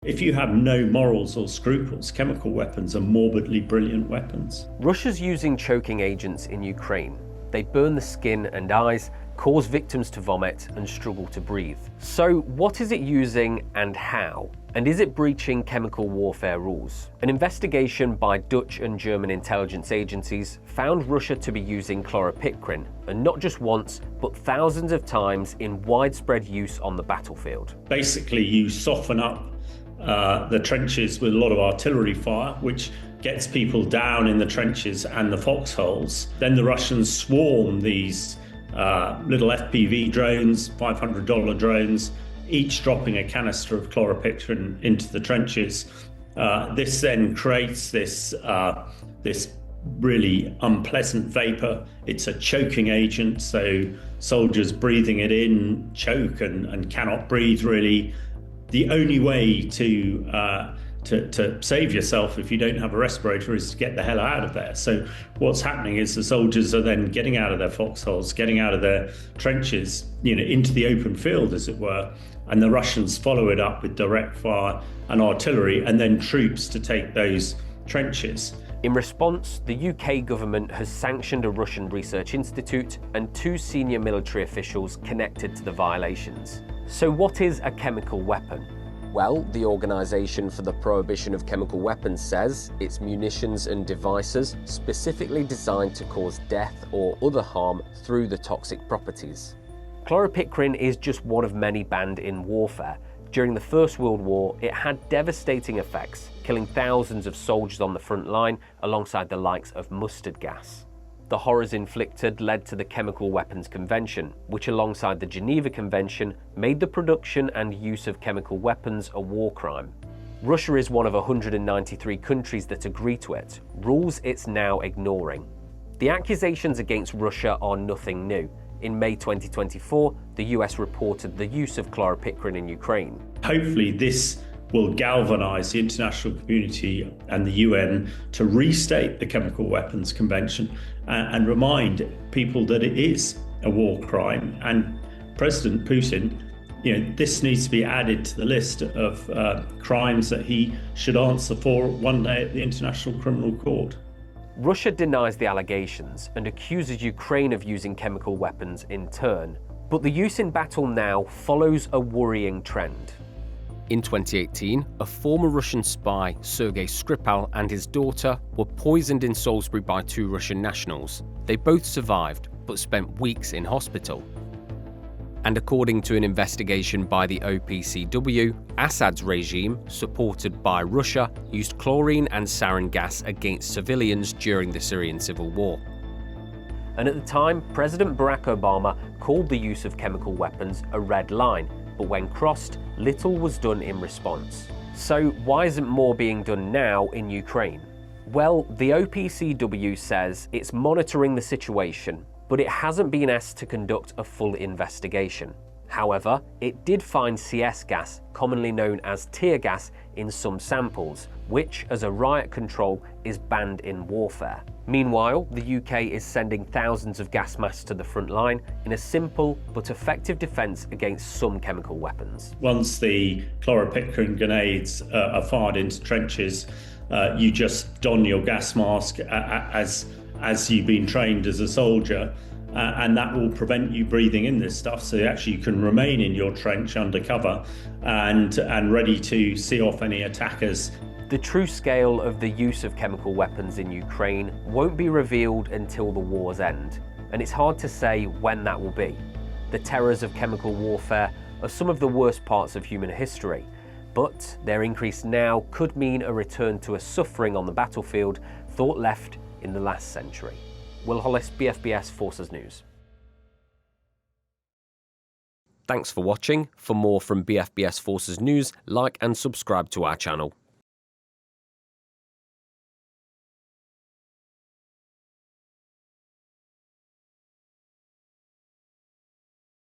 If you have no morals or scruples, chemical weapons are morbidly brilliant weapons. Russia's using choking agents in Ukraine. They burn the skin and eyes, cause victims to vomit and struggle to breathe. So what is it using and how? And is it breaching chemical warfare rules? An investigation by Dutch and German intelligence agencies found Russia to be using chloropicrin, and not just once, but thousands of times in widespread use on the battlefield. Basically, you soften up the trenches with a lot of artillery fire, which gets people down in the trenches and the foxholes. Then the Russians swarm these little FPV drones, $500 drones, each dropping a canister of chloropicrin into the trenches. This then creates this really unpleasant vapor. It's a choking agent, so soldiers breathing it in choke and cannot breathe really. The only way to save yourself if you don't have a respirator is to get the hell out of there. So what's happening is the soldiers are then getting out of their foxholes, getting out of their trenches, into the open field, as it were, and the Russians follow it up with direct fire and artillery, and then troops to take those trenches. In response, the UK government has sanctioned a Russian research institute and 2 senior military officials connected to the violations. So what is a chemical weapon? Well, the Organisation for the Prohibition of Chemical Weapons says it's munitions and devices specifically designed to cause death or other harm through the toxic properties. Chloropicrin is just one of many banned in warfare. During the First World War, it had devastating effects, killing thousands of soldiers on the front line alongside the likes of mustard gas. The horrors inflicted led to the Chemical Weapons Convention, which alongside the Geneva Convention made the production and use of chemical weapons a war crime. Russia is one of 193 countries that agree to it, rules it's now ignoring. The accusations against Russia are nothing new. In May 2024, the US reported the use of chloropicrin in Ukraine. Hopefully this will galvanise the international community and the UN to restate the Chemical Weapons Convention and remind people that it is a war crime. And President Putin, this needs to be added to the list of crimes that he should answer for one day at the International Criminal Court. Russia denies the allegations and accuses Ukraine of using chemical weapons in turn. But the use in battle now follows a worrying trend. In 2018, a former Russian spy, Sergei Skripal, and his daughter were poisoned in Salisbury by 2 Russian nationals. They both survived, but spent weeks in hospital. And according to an investigation by the OPCW, Assad's regime, supported by Russia, used chlorine and sarin gas against civilians during the Syrian civil war. And at the time, President Barack Obama called the use of chemical weapons a red line, but when crossed, little was done in response. So why isn't more being done now in Ukraine? Well, the OPCW says it's monitoring the situation, but it hasn't been asked to conduct a full investigation. However, it did find CS gas, commonly known as tear gas, in some samples, which, as a riot control, is banned in warfare. Meanwhile, the UK is sending thousands of gas masks to the front line in a simple but effective defence against some chemical weapons. Once the chloropicrin grenades are fired into trenches, you just don your gas mask as you've been trained as a soldier, and that will prevent you breathing in this stuff, so actually you can remain in your trench under cover and ready to see off any attackers. The true scale of the use of chemical weapons in Ukraine won't be revealed until the war's end, and it's hard to say when that will be. The terrors of chemical warfare are some of the worst parts of human history, but their increase now could mean a return to a suffering on the battlefield thought left in the last century. Will Hollis, BFBS Forces News. Thanks for watching. For more from BFBS Forces News, like and subscribe to our channel.